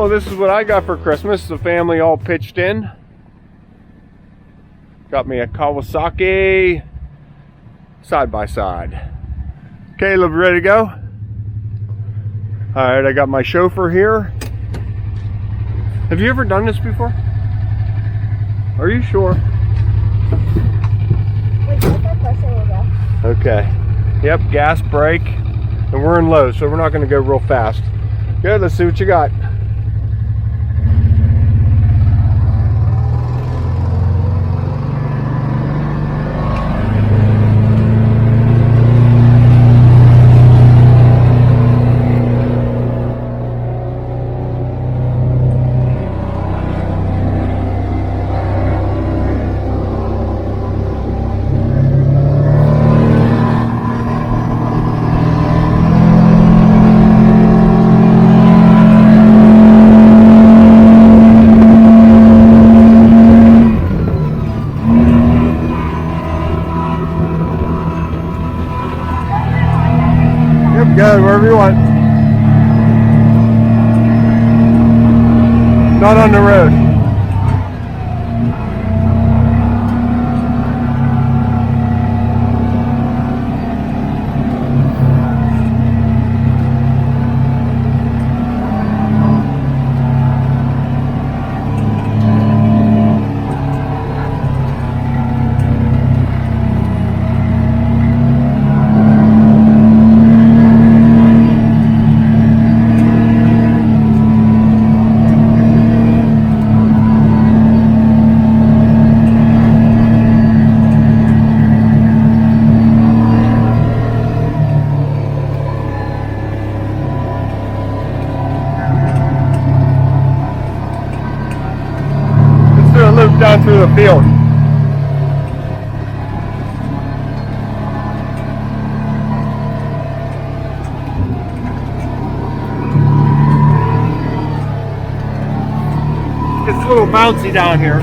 well, this is what I got for Christmas. The family all pitched in. Got me a Kawasaki side-by-side. Caleb, ready to go? Alright, I got my chauffeur here. Have you ever done this before? Are you sure? Okay. Yep, gas, brake, and we're in low, so we're not going to go real fast. Good, let's see what you got. Go wherever you want. Not on the road. Loop down through the field. It's a little bouncy down here.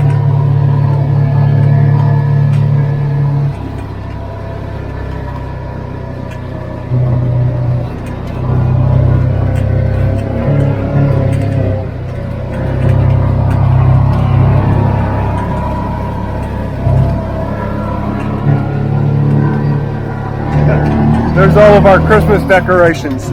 There's all of our Christmas decorations.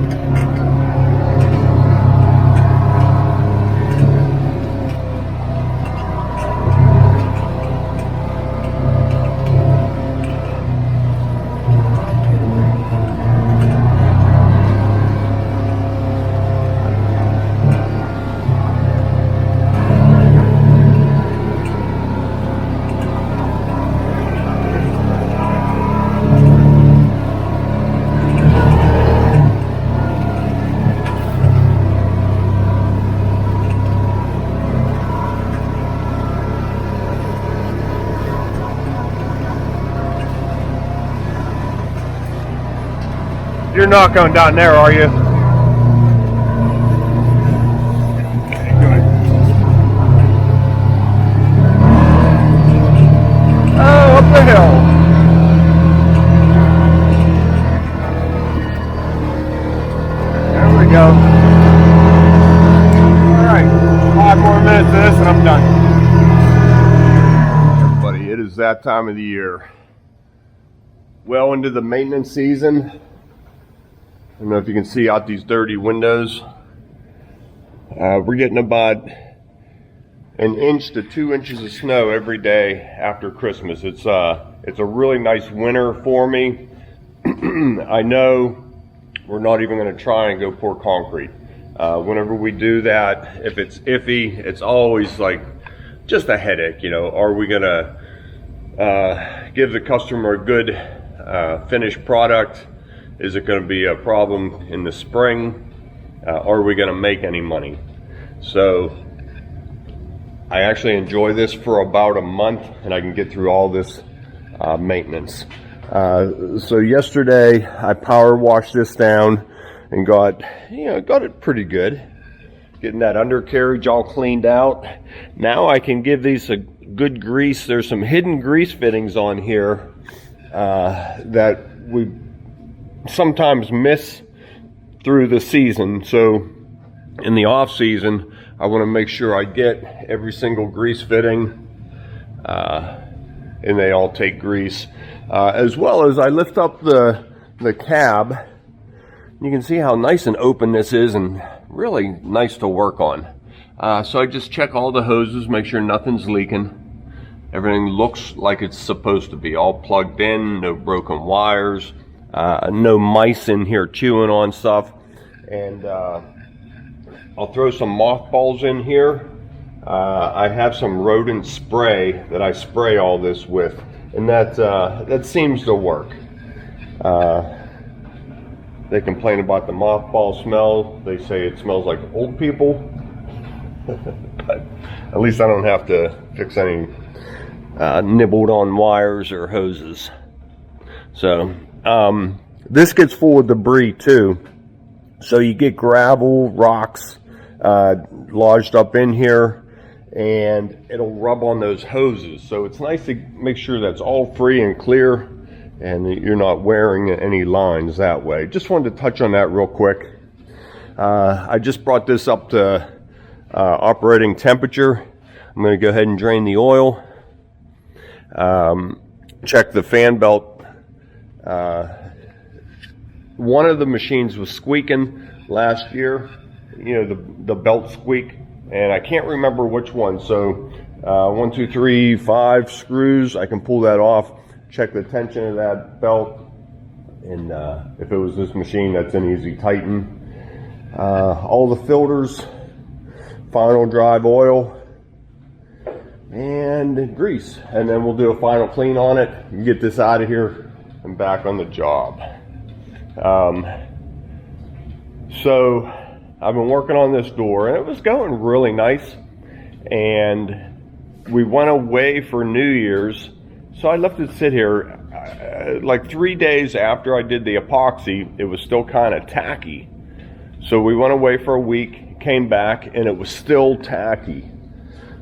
You're not going down there, are you? Okay, good. Oh, up the hill. There we go. Alright, 5 more minutes of this and I'm done. Everybody, it is that time of the year. Well into the maintenance season. I don't know if you can see out these dirty windows. We're getting about 1 inch to 2 inches of snow every day after Christmas. It's a really nice winter for me. I know we're not even going to try and go pour concrete. Whenever we do that, if it's iffy, it's always like just a headache. You know, are we going to give the customer a good finished product? Is it going to be a problem in the spring? Are we going to make any money? So I actually enjoy this for about a month and I can get through all this maintenance. So yesterday I power washed this down and got it pretty good. Getting that undercarriage all cleaned out. Now I can give these a good grease. There's some hidden grease fittings on here that we sometimes miss through the season. So in the off season, I want to make sure I get every single grease fitting, and they all take grease. As well as I lift up the cab. You can see how nice and open this is, and really nice to work on. So I just check all the hoses, make sure nothing's leaking. Everything looks like it's supposed to be, all plugged in, no broken wires, no mice in here chewing on stuff. And I'll throw some mothballs in here. I have some rodent spray that I spray all this with, and that seems to work. They complain about the mothball smell. They say it smells like old people. But at least I don't have to fix any nibbled on wires or hoses. So this gets full of debris too. So you get gravel, rocks lodged up in here, and it'll rub on those hoses. So it's nice to make sure that's all free and clear, and you're not wearing any lines that way. Just wanted to touch on that real quick. I just brought this up to operating temperature. I'm going to go ahead and drain the oil. Check the fan belt. One of the machines was squeaking last year, you know, the belt squeak, and I can't remember which one. So 1, 2, 3, 5 screws, I can pull that off. Check the tension of that belt, and if it was this machine, that's an easy tighten. All the filters, final drive oil, and grease, and then we'll do a final clean on it and get this out of here and back on the job. So I've been working on this door, and it was going really nice, and we went away for New Year's. So I left it sit here. Like 3 days after I did the epoxy, it was still kind of tacky. So we went away for a week, came back, and it was still tacky.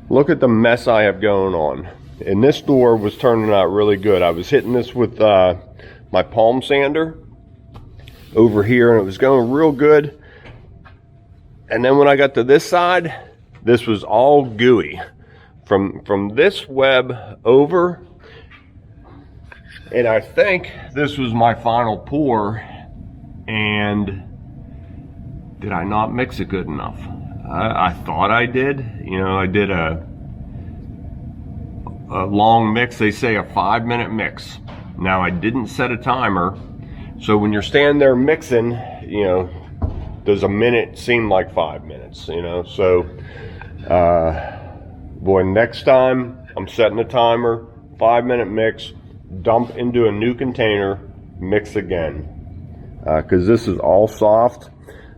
Look at the mess I have going on. And this door was turning out really good. I was hitting this with my palm sander over here, and it was going real good. And then when I got to this side, this was all gooey. From this web over, and I think this was my final pour, and did I not mix it good enough? I thought I did. You know, I did a long mix. They say a 5-minute mix. Now, I didn't set a timer, so when you're standing there mixing, you know, does a minute seem like 5 minutes, you know? So, boy, next time I'm setting a timer, 5-minute mix, dump into a new container, mix again, because this is all soft.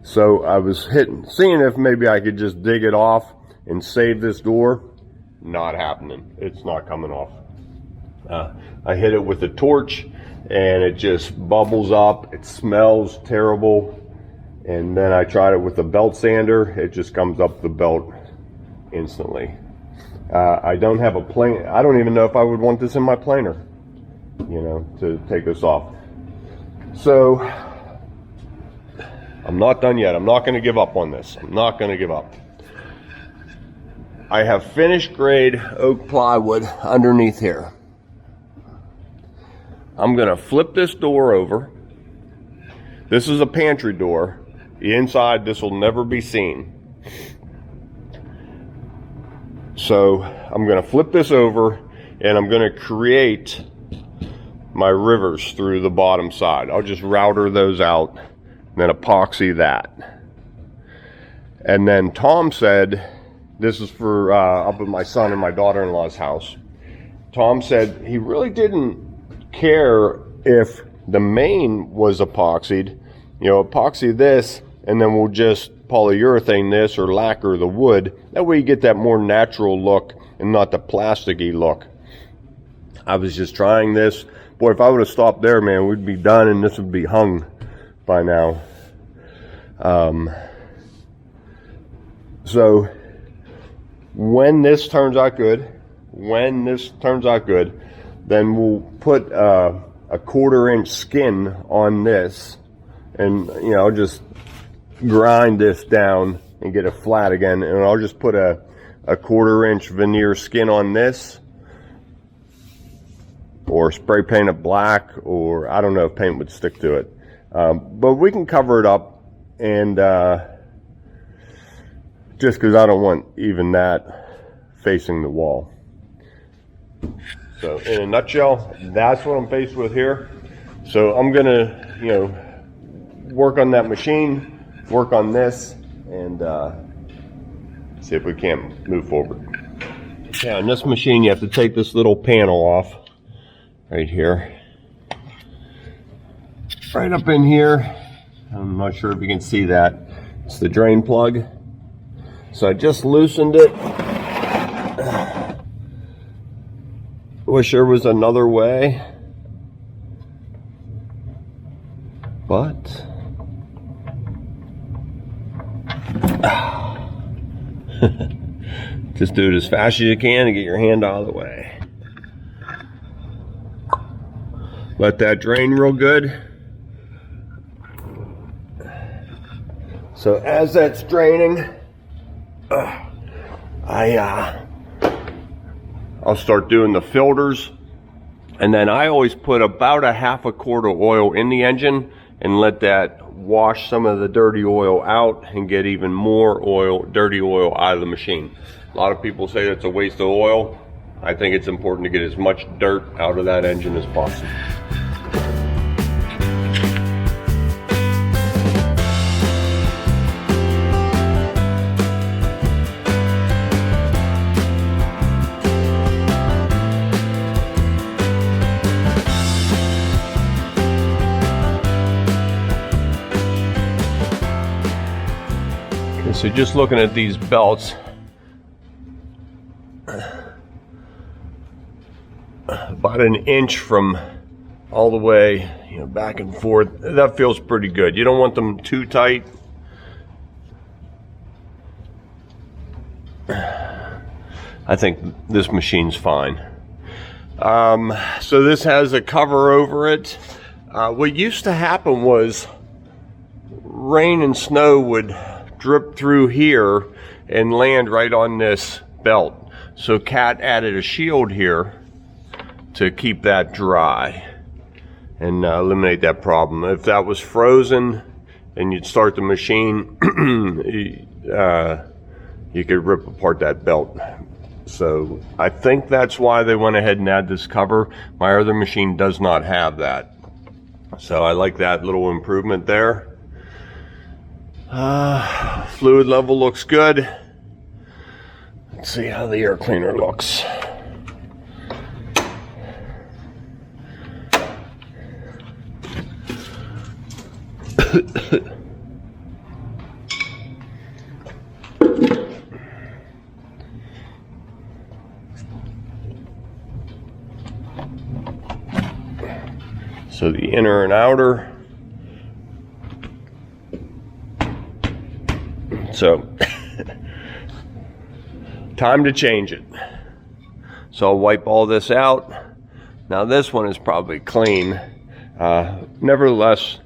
So I was seeing if maybe I could just dig it off and save this door. Not happening. It's not coming off. I hit it with a torch, and it just bubbles up. It smells terrible. And then I tried it with a belt sander. It just comes up the belt instantly. I don't have a plane. I don't even know if I would want this in my planer, you know, to take this off. So I'm not done yet. I'm not going to give up on this. I'm not going to give up. I have finished grade oak plywood underneath here. I'm going to flip this door over. This is a pantry door. The inside, this will never be seen. So I'm going to flip this over, and I'm going to create my rivers through the bottom side. I'll just router those out and then epoxy that. And then Tom said, this is for up at my son and my daughter-in-law's house. Tom said he really didn't care if the main was epoxied. You know, epoxy this, and then we'll just polyurethane this or lacquer the wood. That way you get that more natural look and not the plasticky look. I was just trying this. Boy, if I would have stopped there, man, we'd be done and this would be hung by now. So when this turns out good, then we'll put a 1/4-inch skin on this, and you know, just grind this down and get it flat again. And I'll just put a 1/4-inch veneer skin on this, or spray paint it black, or I don't know if paint would stick to it. But we can cover it up, and just because I don't want even that facing the wall. So in a nutshell, that's what I'm faced with here. So I'm gonna, you know, work on that machine, work on this, and see if we can't move forward. Okay, on this machine you have to take this little panel off right here. Right up in here, I'm not sure if you can see that. It's the drain plug. So I just loosened it. Wish there was another way, but just do it as fast as you can and get your hand out of the way. Let that drain real good. So as that's draining, I'll start doing the filters, and then I always put about a 1/2 quart of oil in the engine and let that wash some of the dirty oil out and get even more oil, dirty oil, out of the machine. A lot of people say that's a waste of oil. I think it's important to get as much dirt out of that engine as possible. So just looking at these belts, about 1 inch from all the way, you know, back and forth, that feels pretty good. You don't want them too tight. I think this machine's fine. So this has a cover over it. What used to happen was rain and snow would drip through here and land right on this belt. So Cat added a shield here to keep that dry and eliminate that problem. If that was frozen and you'd start the machine, you could rip apart that belt. So I think that's why they went ahead and add this cover. My other machine does not have that. So I like that little improvement there. Fluid level looks good. Let's see how the air cleaner looks. So the inner and outer. So, time to change it. So I'll wipe all this out. Now this one is probably clean. Nevertheless,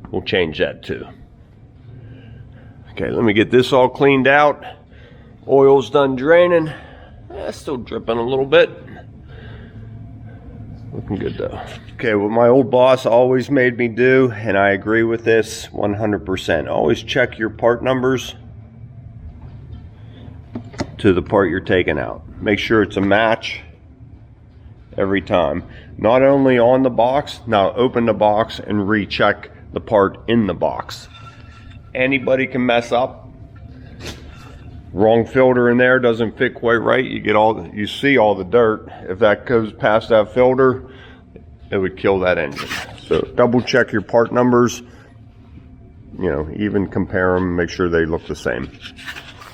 we'll change that too. Okay, let me get this all cleaned out. Oil's done draining. Still dripping a little bit. Looking good though. Okay, what my old boss always made me do, and I agree with this 100%. Always check your part numbers to the part you're taking out. Make sure it's a match every time. Not only on the box, now open the box and recheck the part in the box. Anybody can mess up. Wrong filter in there, doesn't fit quite right. You see all the dirt. If that goes past that filter, it would kill that engine. So double check your part numbers. You know, even compare them, make sure they look the same.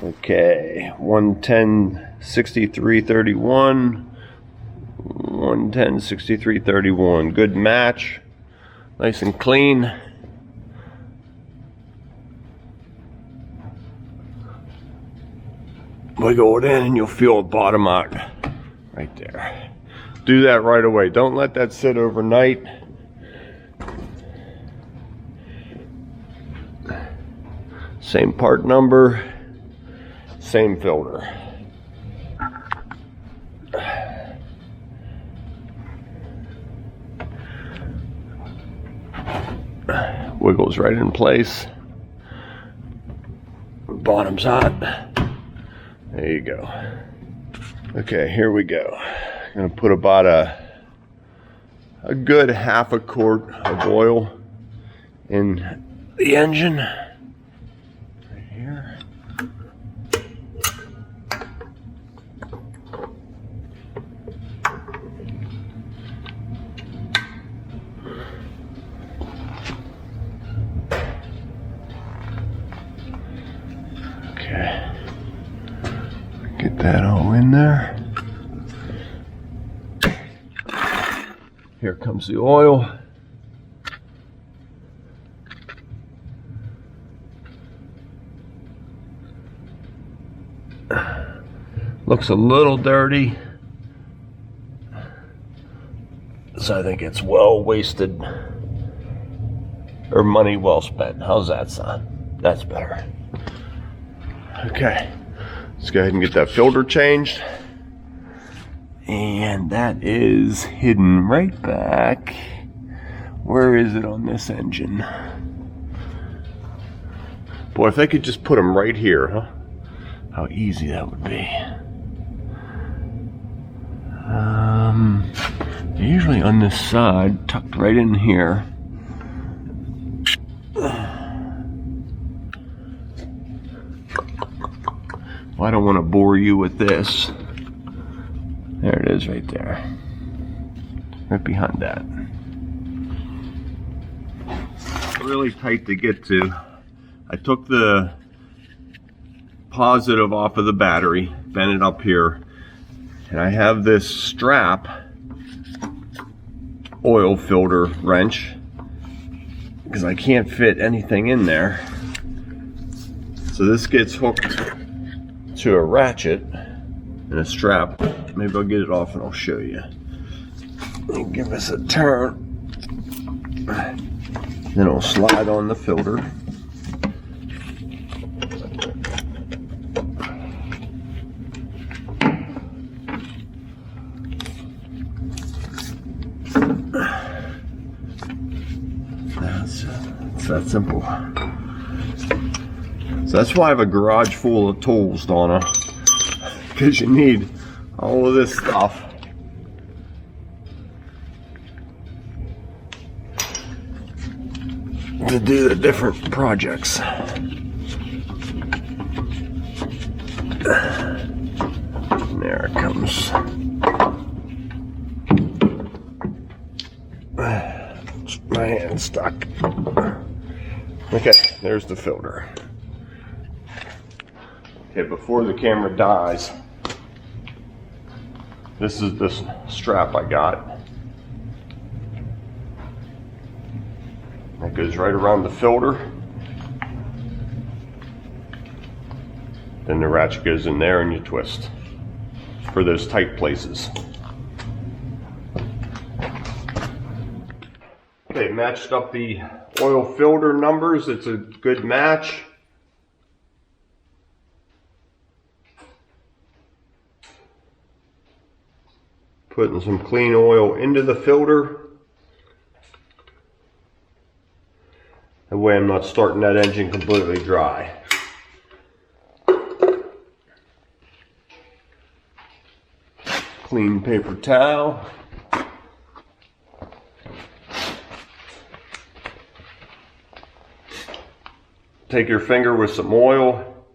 Okay, 110-63-31, 110-63-31. Good match, nice and clean. Wiggle it in and you'll feel it bottom out right there. Do that right away. Don't let that sit Same part number, same filter. Wiggles right in place. Bottom's hot. There you go. Okay, here we go. I'm gonna put about a good half a quart of oil in the engine. Right here. Okay. Get that all in there. Here comes the oil. Looks a little dirty, so I think it's well wasted, or money well spent. How's that sound? That's better. Okay, let's go ahead and get that filter changed. And that is hidden right back. Where is it on this engine? Boy, if they could just put them right here, huh? How easy that would be. They're usually on this side, tucked right in here. Well, I don't want to bore you with this. There it is right there. Right behind that. Really tight to get to. I took the positive off of the battery, bent it up here, and I have this strap oil filter wrench because I can't fit anything in there. So this gets hooked to a ratchet and a strap. Maybe I'll get it off and I'll show you. And give us a turn. Then it'll slide on the filter. It's that simple. So that's why I have a garage full of tools, Donna. Because you need all of this stuff. To do the different projects. There it comes. My hand's stuck. Okay, there's the filter. Okay, before the camera dies, this is this strap I got. That goes right around the filter. Then the ratchet goes in there and you twist for those tight places. Okay, matched up the oil filter numbers. It's a good match. Putting some clean oil into the filter. That way I'm not starting that engine completely dry. Clean paper towel. Take your finger with some oil.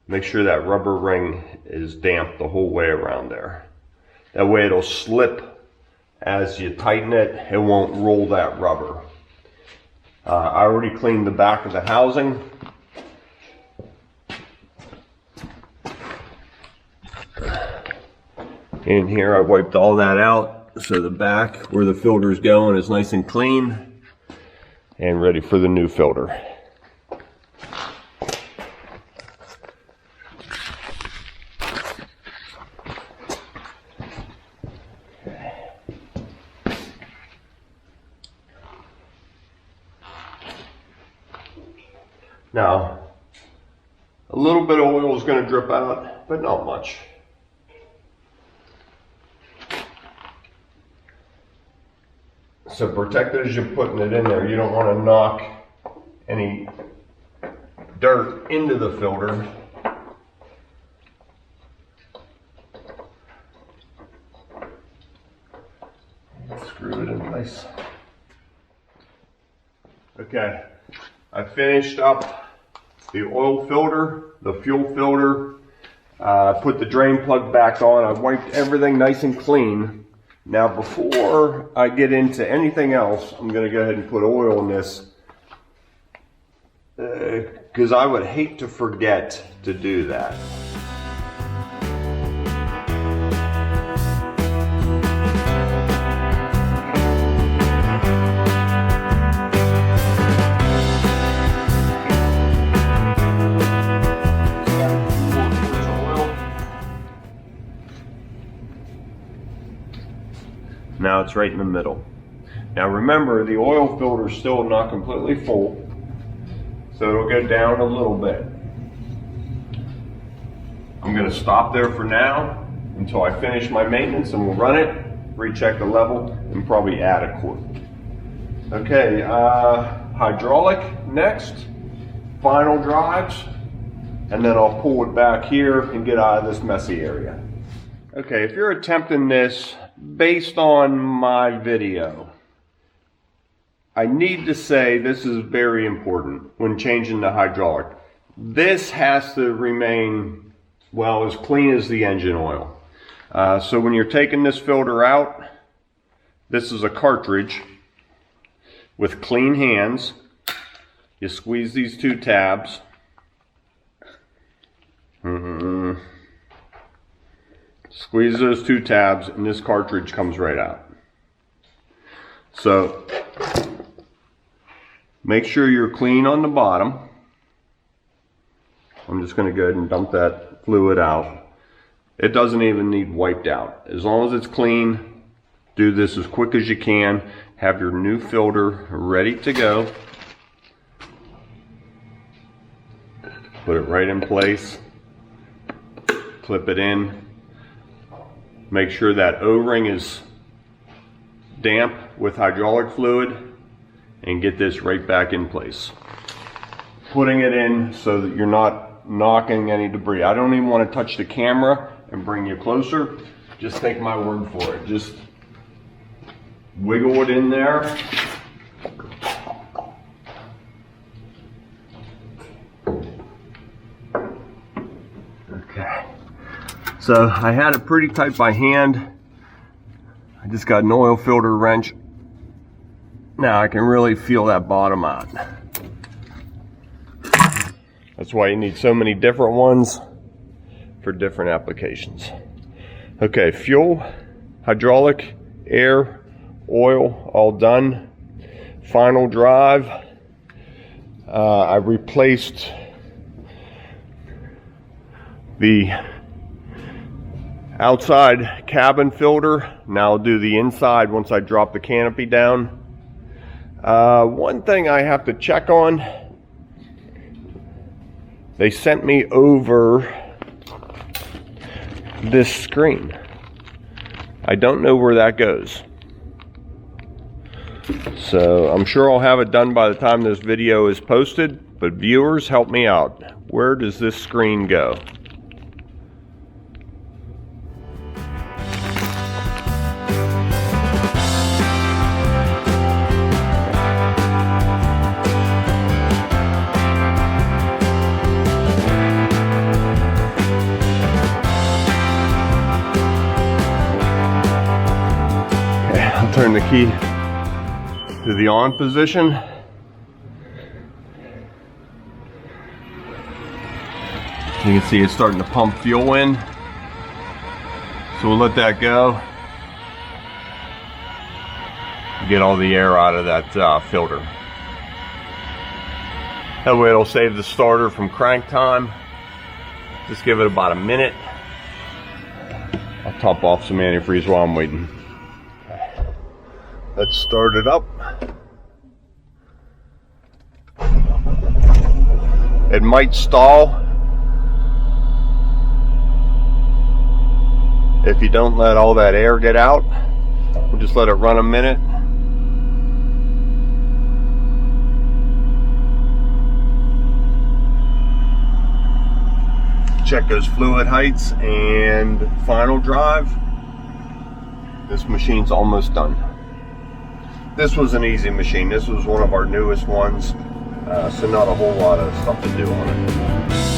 Make sure that rubber ring is damp the whole way around there. That way it'll slip as you tighten it. It won't roll that rubber. I already cleaned the back of the housing. In here I wiped all that out so the back where the filter is going is nice and clean and ready for the new filter. Now, A little bit of oil is going to drip out, but not much. So protect it as you're putting it in there. You don't want to knock any dirt into the filter. Screw it in place. Okay, I finished up the oil filter, the fuel filter. Put the drain plug back on. I wiped everything nice and clean. Now before I get into anything else, I'm going to go ahead and put oil in this because I would hate to forget to do that. Now it's right in the middle. Now remember, the oil filter is still not completely full, so it'll go down a little bit. I'm going to stop there for now until I finish my maintenance, and we'll run it, recheck the level, and probably add a quart. Okay, hydraulic next, final drives, and then I'll pull it back here and get out of this messy area. Okay, if you're attempting this based on my video, I need to say this is very important when changing the hydraulic. This has to remain, well, as clean as the engine oil. So when you're taking this filter out, this is a cartridge with clean hands. You squeeze these two tabs. Squeeze those two tabs and this cartridge comes right out. So make sure you're clean on the bottom. I'm just going to go ahead and dump that fluid out. It doesn't even need wiped out. As long as it's clean, do this as quick as you can. Have your new filter ready to go. Put it right in place. Clip it in. Make sure that O-ring is damp with hydraulic fluid and get this right back in place. Putting it in so that you're not knocking any debris. I don't even want to touch the camera and bring you closer. Just take my word for it. Just wiggle it in there. Okay. So I had it pretty tight by hand. I just got an oil filter wrench. Now I can really feel that bottom out. That's why you need so many different ones for different applications. Okay, fuel, hydraulic, air, oil, all done. Final drive. I replaced the outside cabin filter. Now I'll do the inside once I drop the canopy down. One thing I have to check on, they sent me over this screen. I don't know where that goes. So I'm sure I'll have it done by the time this video is posted, but viewers, help me out. Where does this screen go? Turn the key to the on position. You can see it's starting to pump fuel in. So we'll let that go. Get all the air out of that filter. That way it'll save the starter from crank time. Just give it about a minute. I'll top off some antifreeze while I'm waiting. Let's start it up. It might stall If you don't let all that air get out, we'll just let it run a minute. Check those fluid heights and final drive. This machine's almost done. This was an easy machine. This was one of our newest ones, so not a whole lot of stuff to do on it.